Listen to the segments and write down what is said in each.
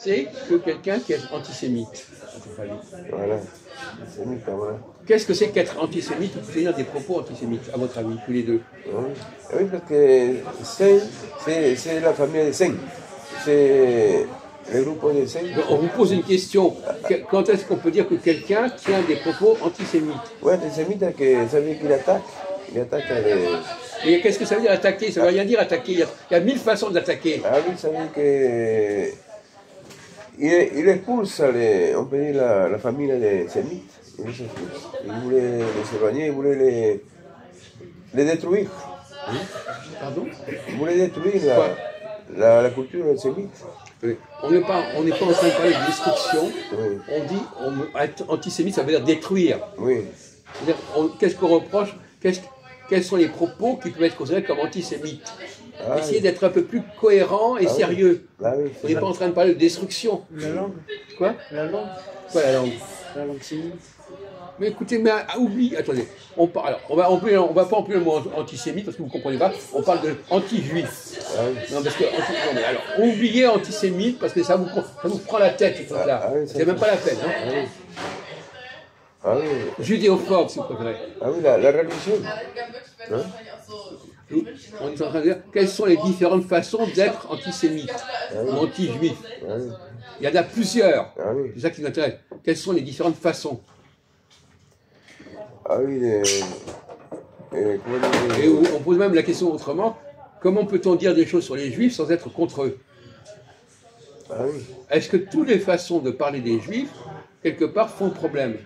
C'est que quelqu'un qui est antisémite. Voilà, antisémite, voilà. Qu'est-ce que c'est qu'être antisémite ou tenir des propos antisémites, à votre avis, tous les deux? Oui, parce que c'est la famille des Sen. C'est le groupe des Sen. On vous pose une question. Quand est-ce qu'on peut dire que quelqu'un tient des propos antisémites? Oui, antisémite, ça veut dire qu'il attaque. Il attaque les... Et qu'est-ce que ça veut dire attaquer? Ça ne veut rien dire attaquer. Il y a 1000 façons d'attaquer. Ah oui, ça veut dire que... Il expulse, on peut dire, la famille des Sémites. Il voulait les éloigner, il voulait les détruire. Pardon? Il voulait détruire la culture sémite. On n'est pas en train de parler de destruction. Oui. On dit être antisémite, ça veut dire détruire. Oui. Qu'est-ce qu'on reproche? Quels sont les propos qui peuvent être considérés comme antisémites? Essayez d'être un peu plus cohérent et sérieux. Oui, on n'est pas en train de parler de destruction. La langue. Quoi? La langue. Quoi la langue? La langue sémite. Mais écoutez, mais oublie, attendez, on va pas employer le mot antisémite parce que vous ne comprenez pas, on parle de anti-juif. Non, parce que, non, mais alors, oubliez antisémite parce que ça vous prend la tête, ce truc-là. C'est même pas la peine. Hein. Judéophobe, si vous préférez. Ah oui, la religion. On est en train de dire quelles sont les différentes façons d'être antisémite ou anti-juif. Il y en a plusieurs. C'est ça qui m'intéresse. Quelles sont les différentes façons? Et on pose même la question autrement, comment peut-on dire des choses sur les juifs sans être contre eux? Est-ce que toutes les façons de parler des juifs, quelque part, font problème?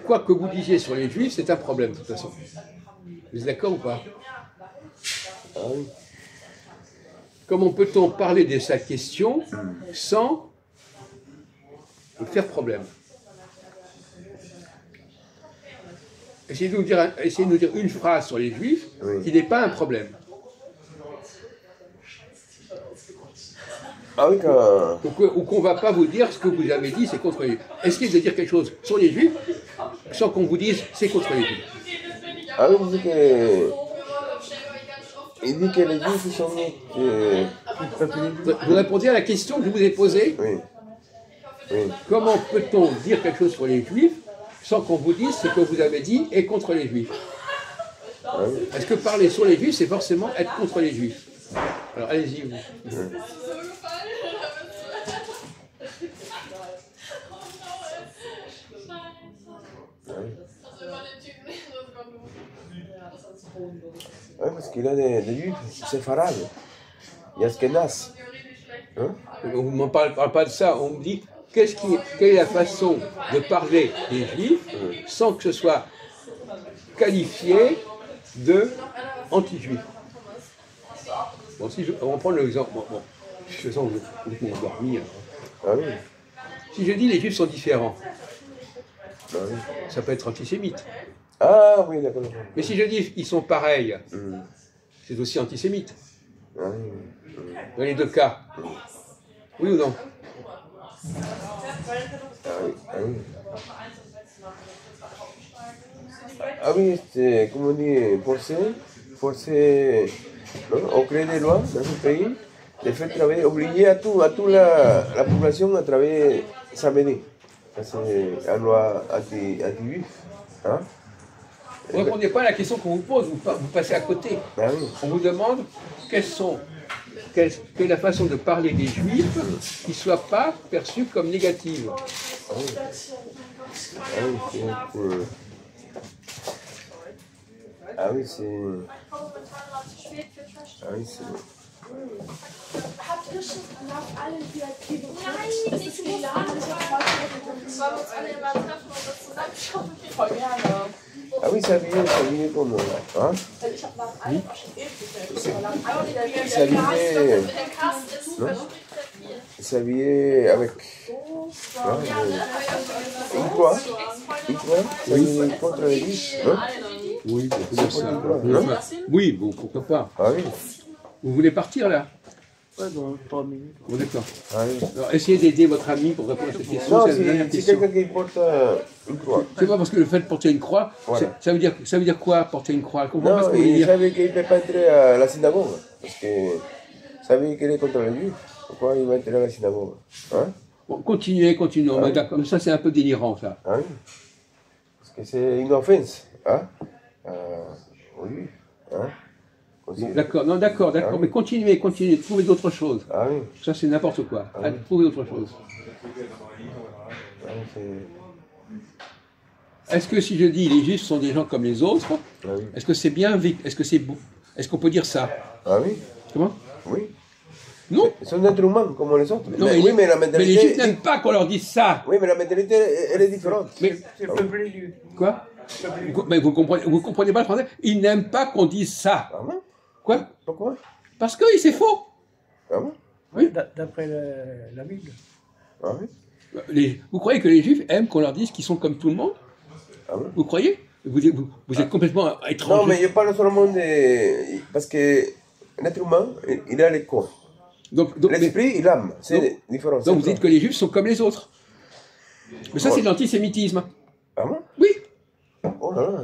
Quoi que vous disiez sur les juifs, c'est un problème de toute façon. Vous êtes d'accord ou pas? Comment peut-on parler de sa question sans faire problème? Essayez de nous dire une phrase sur les juifs qui n'est pas un problème. Ou qu'on ne va pas vous dire ce que vous avez dit, c'est contre les juifs. Essayez de dire quelque chose sur les juifs sans qu'on vous dise c'est contre les juifs. Il dit que les juifs sont... Vous répondez à la question que je vous ai posée? Comment peut-on dire quelque chose sur les juifs sans qu'on vous dise ce que vous avez dit est contre les juifs? Est-ce que parler sur les juifs, c'est forcément être contre les juifs? Alors allez-y, vous. Parce qu'il y a des juifs séfarades, il y a Ashkenaz. On ne m'en parle pas de ça, on me dit quelle est la façon de parler des juifs sans que ce soit qualifié de anti-juif. Bon, on va prendre l'exemple. Bon, je sens que vous m'avez endormi. Si je dis les juifs sont différents, ça peut être antisémite. Ah oui, d'accord. Mais si je dis ils sont pareils, c'est aussi antisémite. Dans les deux cas. Oui ou non? C'est, comme on dit, forcer, on crée des lois dans ce pays, de faire travailler, obliger à toute la population à travailler samedi. C'est la loi anti-juif. Vous ne répondez pas à la question qu'on vous pose, vous passez à côté. On vous demande quelle est la façon de parler des juifs qui ne soit pas perçue comme négative. Habt ihr schon nach allen VIP geguckt? Das ist geladen. Ich habe heute wollen uns alle immer treffen und das zusammenschauen. Voll gerne. Ça vient comme... Ich habe nach allen schon ewig bestellt. Ça vient avec... Une croix. Ça vient contre les juifs, non? Oui, on peut dire ça. Oui, bon, pourquoi pas. Vous voulez partir là? Dans 3 minutes. Bon, d'accord. Alors, essayez d'aider votre ami pour répondre à cette question. Non, c'est quelqu'un qui porte une croix. C'est pas parce que le fait de porter une croix, ça veut dire quoi, porter une croix? Non, il savait qu'il ne peut pas entrer à la synagogue, parce que ça veut dire qu'il est contre les juifs. Pourquoi il va entrer à la synagogue? Hein? Bon, continuez. Ah. D'accord, ça c'est un peu délirant, ça. Ah oui. Parce que c'est une offense. Hein? Aux Juifs. Hein? Bon, d'accord, non, d'accord, Ah oui. mais continuez, trouvez d'autres choses. Ah oui. Ça c'est n'importe quoi. Ah Allez, oui. trouvez autre chose. Ah oui, Est-ce que si je dis les Juifs sont des gens comme les autres, ah oui. est-ce que c'est bien, est-ce que c'est beau, est-ce qu'on peut dire ça? Ah oui. Comment? Oui. Non. Ils sont des êtres humains comme les autres. Non, oui, mais la mais les mentalité. Juifs n'aiment pas qu'on leur dise ça. Oui, mais la mentalité, elle est différente. Mais C'est le peuple élu. quoi? Mais vous comprenez pas le français? Ils n'aiment pas qu'on dise ça. Ah bon? Quoi? Pourquoi? Parce que c'est faux. Ah bon? Oui. D'après la Bible. Ah oui. Vous croyez que les Juifs aiment qu'on leur dise qu'ils sont comme tout le monde? Ah bon? Vous croyez? Vous êtes complètement étranger. Non, mais je parle seulement de. Parce que l'être humain, il a le corps. Donc, L'esprit, il aime. C'est différent. donc vous dites que les Juifs sont comme les autres. Mais ça, c'est de l'antisémitisme. Ah bon? Oui. Oh là là.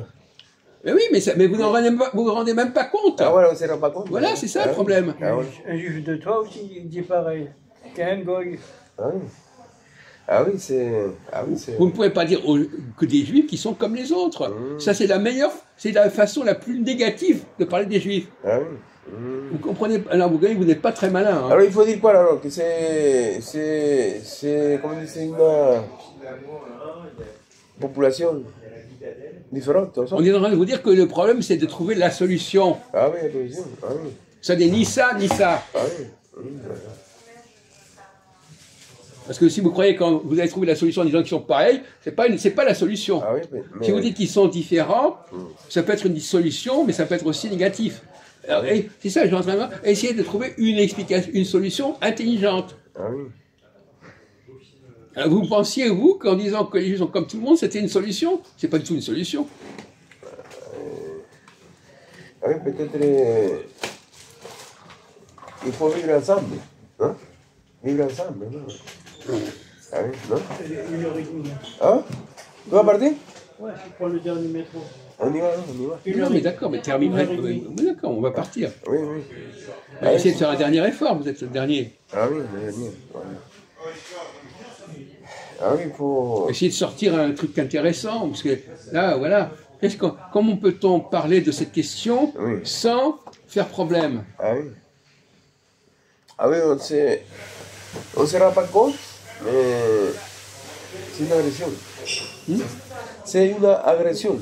Mais oui, mais vous vous rendez même pas compte. Ah voilà, on ne se rend pas compte. Voilà, c'est ça Ah le oui. problème. Ah oui. Un juif de toi aussi, il dit pareil. Qu'un goy. Ah oui. Ah oui, c'est. Ah oui, c'est. Vous ne pouvez pas dire que des Juifs qui sont comme les autres. Ça, c'est la façon la plus négative de parler des Juifs. Ah oui. Vous comprenez? Alors, vous voyez, vous n'êtes pas très malin. Hein. Alors il faut dire quoi alors? Que c'est. Comment dire, c'est une population différente. On est en train de vous dire que le problème, c'est de trouver la solution. Ah oui, attention. Ah oui. Ça n'est ni ça, ni ça. Ah oui. Parce que si vous croyez quand vous allez trouver la solution en disant qu'ils sont pareils, c'est pas la solution. Ah oui, mais. Si vous dites qu'ils sont différents, ça peut être une solution, mais ça peut être aussi négatif. Alors, et c'est ça, je suis en train de essayer de trouver une explication, une solution intelligente. Ah oui. Alors, vous pensiez, vous, qu'en disant que les Juifs sont comme tout le monde, c'était une solution? C'est pas du tout une solution. Ah oui, peut-être. Il faut vivre ensemble. Hein? Vivre ensemble, non? Ah oui, non? Il est original. Hein? Tu vas partir? Ouais, je prends le dernier métro. On y va, on y va. Non, mais d'accord, mais terminerait. D'accord, on va partir. Oui, oui. Essayez de faire un dernier effort, vous êtes le dernier. Ah oui, le dernier. Voilà. Ah oui, il faut. Essayez de sortir un truc intéressant, parce que là, voilà. Comment peut-on parler de cette question Oui. sans faire problème? Ah oui. Ah oui, on ne se rend pas compte, mais c'est une agression. C'est une agression.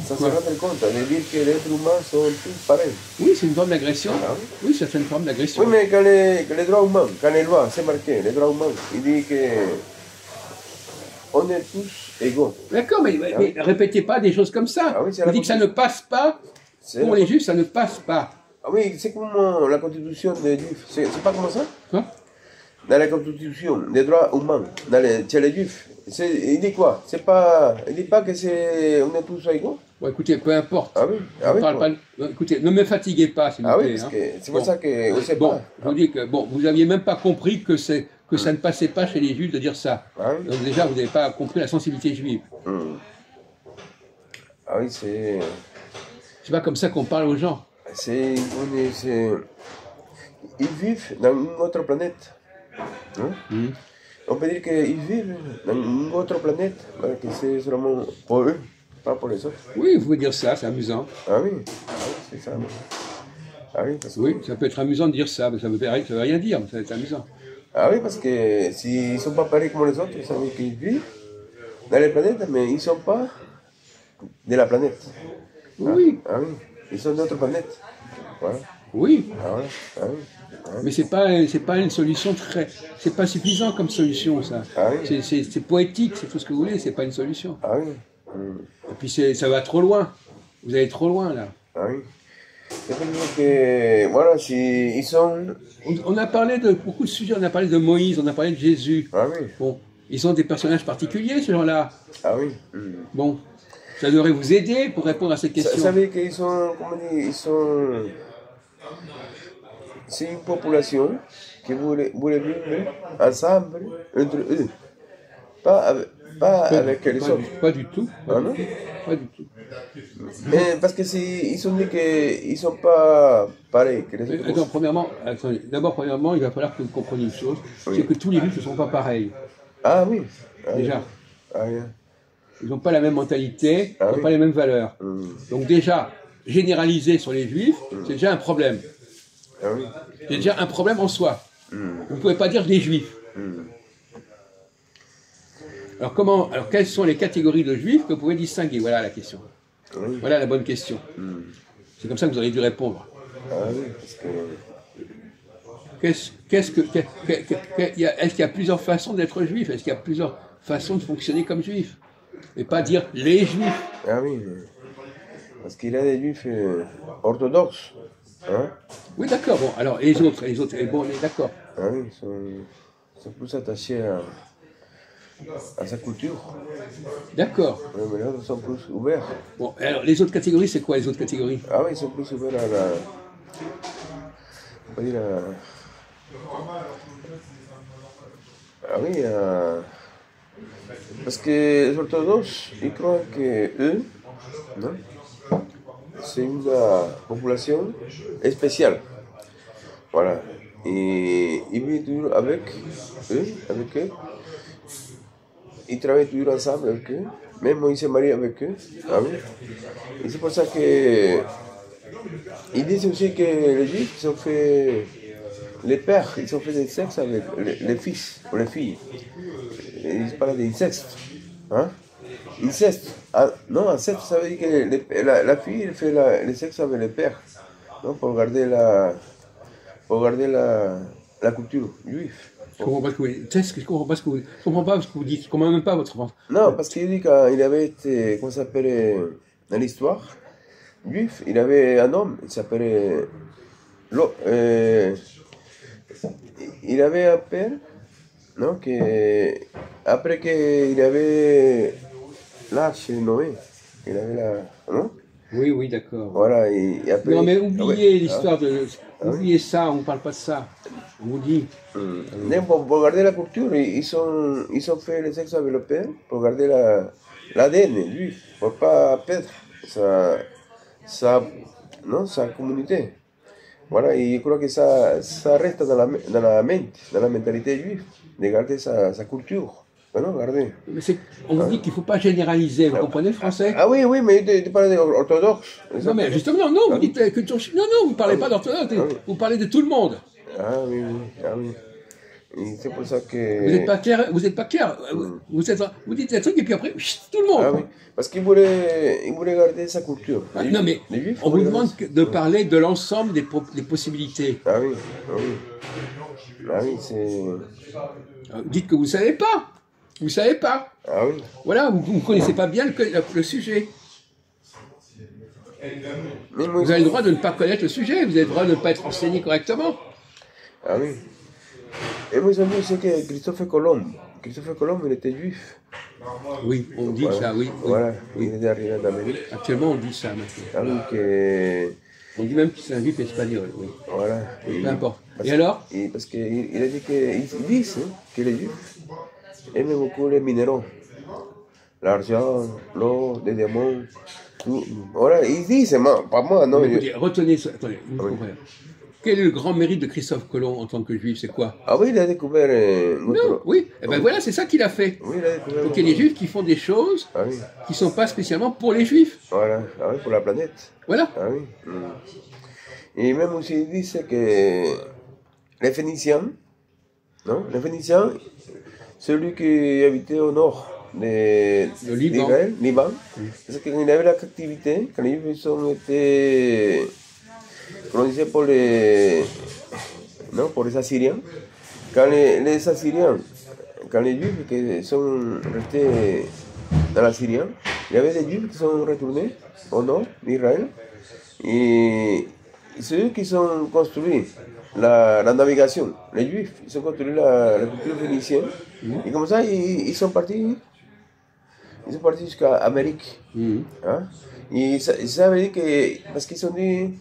Ça se rend compte de dire que les êtres humains sont tous pareils. Oui, c'est une forme d'agression. Ah Oui, c'est une forme d'agression. Oui, mais quand les droits humains, quand les lois, c'est marqué, les droits humains, il dit que on est tous égaux. D'accord, mais répétez pas des choses comme ça. Ah oui, c'est Vous la dites que ça ne passe pas. Pour les Juifs, ça ne passe pas. Ah oui, c'est comme la constitution des Juifs. C'est pas comme ça? Quoi? Dans la constitution des droits humains, chez les Juifs, il dit quoi? Il dit pas que on est tous égaux? Bon, écoutez, peu importe. Ah oui, On parle pas. Écoutez, ne me fatiguez pas, s'il vous Ah plaît. oui, parce hein. que c'est pour Bon. ça qu'on ne sait Bon, pas. je vous dis que vous n'aviez même pas compris que ça ne passait pas chez les Juifs de dire ça. Ah oui, Donc déjà, vous n'avez pas compris la sensibilité juive. ah oui c'est. C'est pas comme ça qu'on parle aux gens. Ils vivent dans une autre planète. Hein? On peut dire qu'ils vivent dans une autre planète, voilà, que c'est vraiment pour eux, pas pour les autres. Oui, vous pouvez dire ça, c'est amusant. Ah oui, c'est ça. Ah oui, parce que, Oui, ça peut être amusant de dire ça, mais ça ne veut rien dire, mais ça va être amusant. ah oui, parce que s'ils ne sont pas pareils comme les autres, ça veut dire qu'ils vivent dans les planètes, mais ils ne sont pas de la planète. Oui, Ah oui, ils sont d'autres planètes. Voilà. oui, Ah, voilà. Ah oui. mais c'est pas une solution c'est pas suffisant comme solution ça. Ah oui. C'est poétique, c'est tout ce que vous voulez, c'est pas une solution. Ah oui. Et puis ça va trop loin. Vous allez trop loin là. Ah oui. C'est-à-dire que, voilà, si ils sont. On a parlé de beaucoup de sujets, on a parlé de Moïse, on a parlé de Jésus. Ah oui. Bon, ils sont des personnages particuliers ces gens-là. Ah oui. Bon, ça devrait vous aider pour répondre à ces Vous questions. savez qu'ils sont, comment dire, ils sont. C'est une population qui voulait vivre ensemble entre eux. Pas pas avec les autres. Pas du tout. Ah non? Pas du tout. Mais parce que ils ont dit qu'ils ne sont pas pareils que les autres. D'abord, premièrement, il va falloir que vous compreniez une chose, c'est que tous les juifs ne sont pas pareils. Ah oui. Déjà. Ah, bien. Ils n'ont pas la même mentalité, ils n'ont pas les mêmes valeurs. Donc déjà, généraliser sur les juifs, c'est déjà un problème. Ah oui. C'est déjà un problème en soi. Vous ne pouvez pas dire des juifs. Alors quelles sont les catégories de juifs que vous pouvez distinguer? Voilà la question. Oui. Voilà la bonne question. C'est comme ça que vous auriez dû répondre. Ah oui, parce que... Est-ce qu'il y a plusieurs façons d'être juif? Est-ce qu'il y a plusieurs façons de fonctionner comme juif? Et pas dire les juifs. Ah oui, parce qu'il y a des juifs orthodoxes. Hein? Oui, d'accord. Bon, alors, les autres, bon, on est d'accord. Ah oui, ils sont plus attachés à sa culture. D'accord. Oui, mais là, ils sont plus ouverts. Bon, alors, les autres catégories, c'est quoi les autres catégories? Ah oui, ils sont plus ouverts à la... On va dire Ah oui, parce que les orthodoxes, ils croient que eux, non, c'est une population spéciale. Voilà. Et ils vivent toujours avec eux. Ils travaillent toujours ensemble avec eux. Même ils se marient avec eux. Ah oui. Et c'est pour ça que ils disent aussi que les juifs ils ont fait, les pères, ils ont fait des sexes avec les fils ou les filles. Ils parlent d'inceste. Hein? Inceste. Ah, non, inceste, ça veut dire que la fille elle fait le sexe avec le père. Non, pour garder la culture juive. Je comprends pas ce que vous dites. Je comprends pas ce que vous dites. Je comprends même pas votre réponse. Non, parce qu'il dit qu'il avait été, comment ça s'appelait, dans l'histoire juive, il avait un homme, il s'appelait, il avait un père, non, après qu'il avait l'arche de Noé, il avait non? Oui, d'accord. Voilà, et après... Non, mais oubliez l'histoire de... Oubliez ça, on ne parle pas de ça. On vous dit... Pour garder la culture, ils ont fait le sexe avec le père, pour garder l'ADN, lui, pour ne pas perdre sa communauté. Voilà, et je crois que ça reste dans la mentalité juive, de garder sa culture. Non, regardez. Mais on vous dit qu'il ne faut pas généraliser, vous comprenez le français? Ah oui, mais tu parles d'orthodoxe. Non, mais justement, non, vous dites que... Non, vous ne parlez pas d'orthodoxe, vous parlez de tout le monde. Ah oui. Et c'est pour ça que... Vous n'êtes pas clair, vous dites des trucs et puis après, tout le monde. Ah oui, parce qu'il voulait garder sa culture. Non, mais on vous demande de parler de l'ensemble des possibilités. Ah oui, c'est... Dites que vous ne savez pas. Vous ne savez pas. Ah oui. Voilà, vous ne connaissez pas bien le sujet. Vous avez le droit de ne pas connaître le sujet, vous avez le droit de ne pas être enseigné correctement. Ah oui. Et moi, j'ai vu aussi que Christophe Colomb, il était juif. Oui, on dit ça, oui. Voilà, il est arrivé en Amérique. Actuellement, on dit ça maintenant. Ah oui, que... On dit même que c'est un juif espagnol, oui. Voilà. Peu importe. Et alors? Parce qu'il a dit qu'ils disent que les juifs aiment beaucoup les minéraux. L'argent, l'eau, les diamants, tout. Voilà, ils disent, pas moi, non. Écoutez, retenez ça. Attendez, vous comprenez. Quel est le grand mérite de Christophe Colomb en tant que juif? C'est quoi? Ah oui, il a découvert... Non, oui. Et ben voilà, c'est ça qu'il a fait. Oui, il a découvert... Donc il y a des juifs qui font des choses qui ne sont pas spécialement pour les juifs. Voilà, ah oui, pour la planète. Voilà. Ah oui. Et même aussi, ils disent que les Phéniciens, non? Les Phéniciens, celui qui habitait au nord d'Israël, Liban, parce qu'il avait la captivité, quand les Juifs ont été colonisés pour les Assyriens. Quand les Assyriens, quand les Juifs qui sont restés dans la Syrie, il y avait des Juifs qui sont retournés au nord d'Israël. Et c'est eux qui ont construit la navigation. Les Juifs, ils ont construit la culture phénicienne. Et comme ça, ils sont partis. Ils sont partis jusqu'à l'Amérique. Hein? Et ça veut dire que, parce qu'ils ont dit,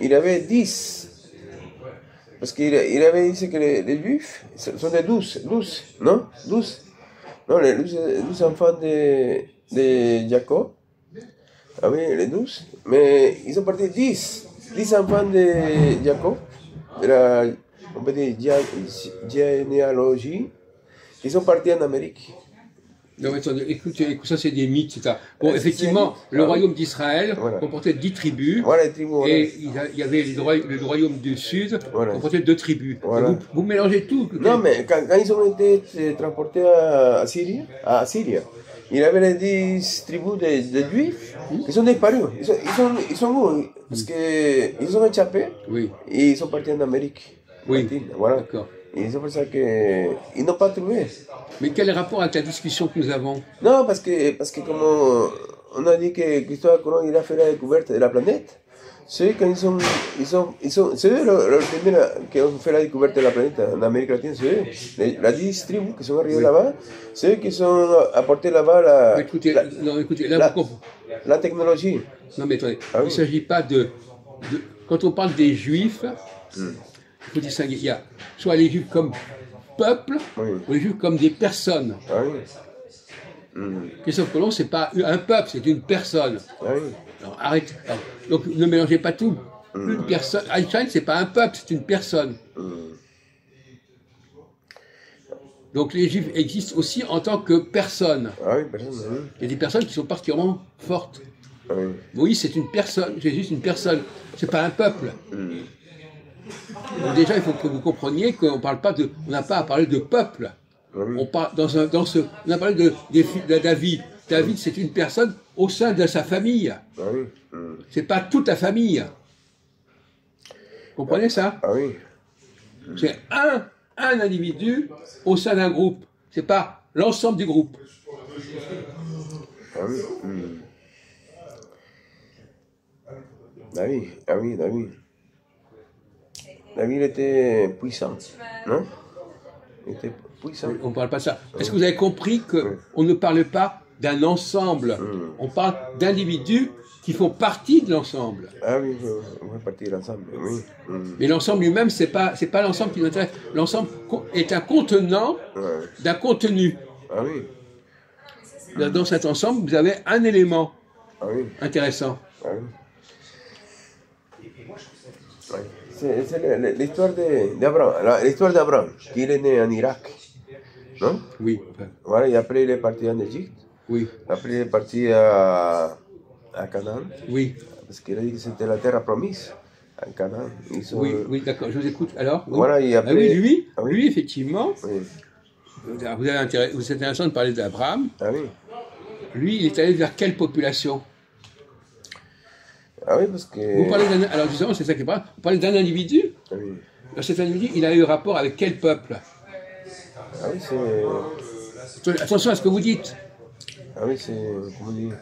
il y avait 10. Parce qu'il avait dit que les Juifs sont des 12, non? 12. Non, les 12 enfants de Jacob. Ah oui, les 12. Mais ils sont partis 10. 10 enfants de Jacob. De la, on peut dire, généalogie. Ils sont partis en Amérique. Non, mais attendez, écoute, ça c'est des mythes, c'est ça. Bon, effectivement, le royaume d'Israël comportait 10 tribus, Voilà, les tribus, voilà. et il y avait le royaume du Sud, comportait 2 tribus. Voilà. Vous mélangez tout. Non, mais quand ils ont été transportés à Syrie, il y avait les 10 tribus de Juifs qui sont disparus. Ils sont où? Parce qu'ils ont échappé Oui. et ils sont partis en Amérique. Oui, latine, voilà. d'accord. Et c'est pour ça qu'ils n'ont pas trouvé. Mais quel est le rapport avec la discussion que nous avons? Non, parce que comme on a dit que Christophe Colomb il a fait la découverte de la planète, c'est quand c'est eux le premier qui ont fait la découverte de la planète en Amérique latine, c'est eux. Les 10 tribus qui sont arrivés là-bas, c'est eux qui ont apporté là-bas Écoutez, là, la technologie. non, mais attendez, Ah oui. il ne s'agit pas de. Quand on parle des Juifs, il faut distinguer. Il y a soit les Juifs comme peuple, Oui. ou les Juifs comme des personnes. Ah oui. Christophe Colomb, c'est pas un peuple, c'est une personne. Ah oui. Alors, arrête. Alors, donc ne mélangez pas tout. Une personne. Einstein, c'est pas un peuple, c'est une personne. Donc les Juifs existent aussi en tant que personnes. Ah oui, personne, oui. Il y a des personnes qui sont particulièrement fortes. Ah oui. Moïse, c'est une personne. Jésus, c'est une personne. C'est pas un peuple. Donc déjà, il faut que vous compreniez qu'on parle pas de. On n'a pas à parler de peuple. On parle on a parlé de David. David, c'est une personne au sein de sa famille. Ah oui. C'est pas toute la famille. Vous comprenez ça? Ah oui. C'est un individu au sein d'un groupe. C'est pas l'ensemble du groupe. Ah oui. David, ah oui, David. David était puissant, non? Il était puissant. On ne parle pas de ça. Est-ce que vous avez compris qu'on ne parle pas d'un ensemble? On parle d'individus qui font partie de l'ensemble. Ah oui, on va partir ensemble, oui. Mais l'ensemble lui-même, c'est pas l'ensemble qui nous intéresse. L'ensemble est un contenant d'un contenu. Ah oui. Dans cet ensemble, vous avez un élément Ah oui. intéressant. Ah oui. C'est l'histoire d'Abraham. L'histoire d'Abraham, qu'il est né en Irak. Non? Oui. Voilà, et après il est parti en Égypte. Oui. Après il est parti à Canaan. Oui. Parce qu'il a dit que c'était la terre promise. En Canaan. Oui, d'accord, je vous écoute. Alors oui. Voilà, et après... Ah oui, Ah oui. lui, effectivement, Oui. c'est intéressant de parler d'Abraham. Ah oui. Lui, il est allé vers quelle population? Ah oui, parce que... Vous parlez alors justement, c'est ça qui est pas. Vous parlez d'un individu. Ah oui. Alors, cet individu, il a eu rapport avec quel peuple? Ah oui, c'est... Attention à ce que vous dites. Ah oui, c'est... Comment dire?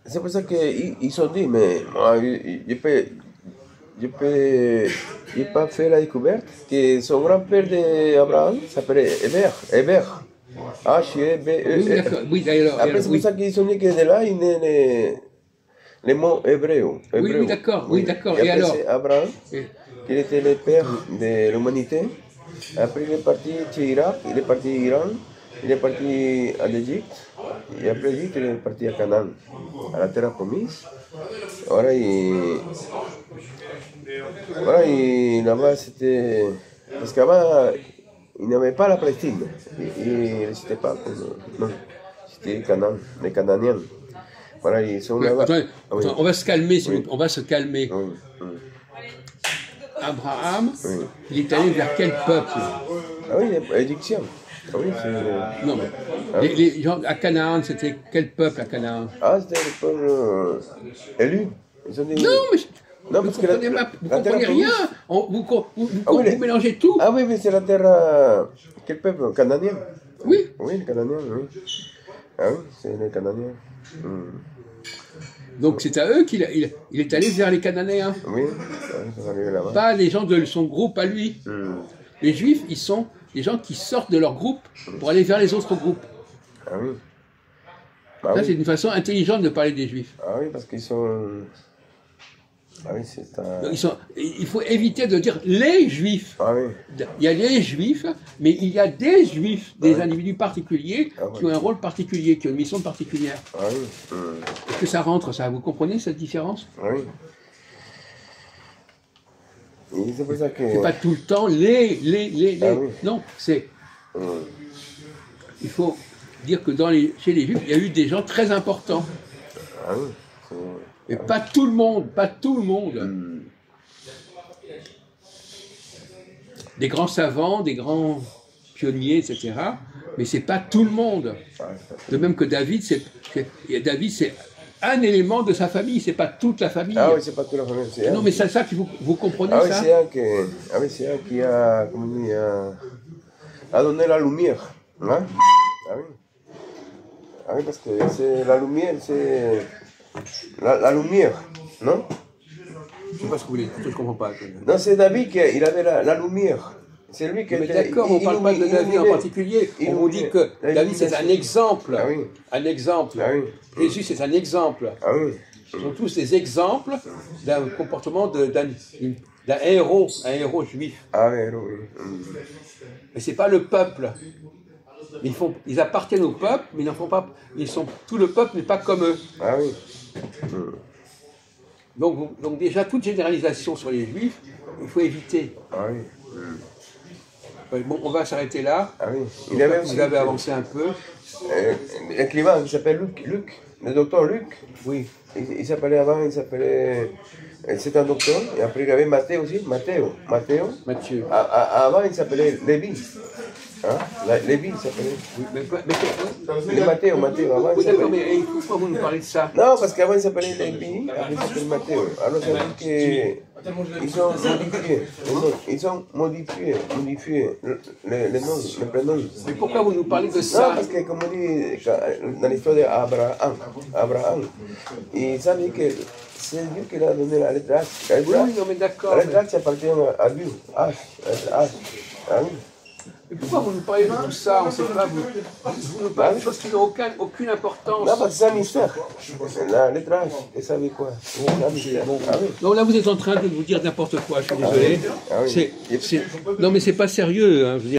C'est pour ça qu'ils ont dit, mais moi, je n'ai pas fait la découverte que son grand-père d'Abraham s'appelait Héber. H-E-B-E. Oui, d'accord. Oui, d'ailleurs. Après, c'est pour ça qu'ils ont dit que de là, il est les mots hébreux. Oui, d'accord. Oui, d'accord. Et après, alors c'est Abraham, Et- qui était le père de l'humanité. Après, il est parti chez Irak, il est parti à Iran, il est parti en Égypte. Et après l'Égypte, il est parti à Canaan, à la terre promise. Voilà, là-bas, c'était... Parce qu'avant, il n'avait pas la Palestine. Il n'existait pas. Non, c'était Canaan, les Cananéens. Voilà, ils sont là-bas. Attendez, Ah oui. on va se calmer, Oui. on va se calmer. Oui, oui. Abraham, Oui. il est allé vers quel peuple? Ah oui, les Égyptiens. Ah oui, c'est... Non, mais les gens à Canaan, c'était quel peuple à Canaan? Ah, c'était le peuple élu. Ils ont dit... Non, mais Non, vous parce que comprenez, vous comprenez rien. Vous mélangez tout. Ah oui, mais c'est la terre... Quel peuple? Canadien. Oui. Oui, les Canadiens, oui. Ah oui, c'est les Canadiens. Donc c'est à eux qu'il est allé vers les Cananéens, Oui, ils sont arrivés là-bas. pas les gens de son groupe à lui. Les Juifs, ils sont des gens qui sortent de leur groupe pour aller vers les autres groupes. Ah oui. Bah Ça, oui. c'est une façon intelligente de parler des Juifs. Ah oui, parce qu'ils sont... Ah oui, c'est un... Donc, il faut éviter de dire les juifs. Ah oui. Il y a les juifs, mais il y a des juifs, des individus particuliers qui ont un rôle particulier, qui ont une mission particulière. Ah oui. Est-ce que ça rentre, ça? Vous comprenez cette différence? Ah oui. Et c'est pour ça que... C'est pas tout le temps les. Ah oui. Non, c'est... Il faut dire que chez les juifs, il y a eu des gens très importants. Ah oui. Mais pas tout le monde, pas tout le monde. Des grands savants, des grands pionniers, etc. Mais c'est pas tout le monde. De même que David, c'est un élément de sa famille, c'est pas toute la famille. Ah oui, c'est pas toute la famille. Non, mais c'est ça que vous comprenez, ah oui, ça? c'est un qui a, comment dire, a donné la lumière. Hein? Ah oui. Ah oui, parce que c'est la lumière, c'est la lumière, non? Je sais pas ce que vous voulez dire, je comprends pas. Non, c'est David qui il avait la lumière. C'est lui qui Mais était... d'accord, on ne parle pas de David en particulier. On vous dit que David c'est un exemple. Ah oui. Un exemple. Ah oui. Jésus c'est un exemple. Ah oui. Ce sont tous des exemples d'un comportement d'un héros, un héros juif. Ah oui, oui. Mais c'est pas le peuple. Ils appartiennent au peuple, mais ils n'en font pas. Tout le peuple n'est pas comme eux. Ah oui. Donc déjà toute généralisation sur les juifs, il faut éviter. Ah oui. Bon, on va s'arrêter là. Ah oui. Vous avez avancé un peu. L'écrivain qui s'appelle Luc, le docteur Luc. Oui. Il s'appelait avant, c'est un docteur, et après il y avait Matteo aussi, Matteo. Mathieu. Avant il s'appelait Lévi. Hein? Lévi il s'appelait. Oui, mais Matteo, avant il d'accord, s'appelait. mais pourquoi vous nous parlez de ça? Non, parce qu'avant il s'appelait Lévi, après il s'appelle Matteo. Alors ça veut dire qu'ils ont modifié les noms, les prénoms. Mais pourquoi vous nous parlez de Non, ça? parce que comme on dit dans l'histoire d'Abraham, il savait que c'est Dieu qui a donné la lettre H. Oui, non, mais d'accord. La lettre H appartient à Dieu. H. Ah oui. Mais pourquoi vous nous parlez de tout ça? On ne sait pas, vous nous parlez de choses qui n'ont aucune importance. Non, parce que c'est un mystère. La lettre H, vous savez quoi? C'est un mystère. Ah oui. Non, là vous êtes en train de vous dire n'importe quoi, je suis désolé. Ah oui. Non, mais c'est pas sérieux, hein, je veux dire.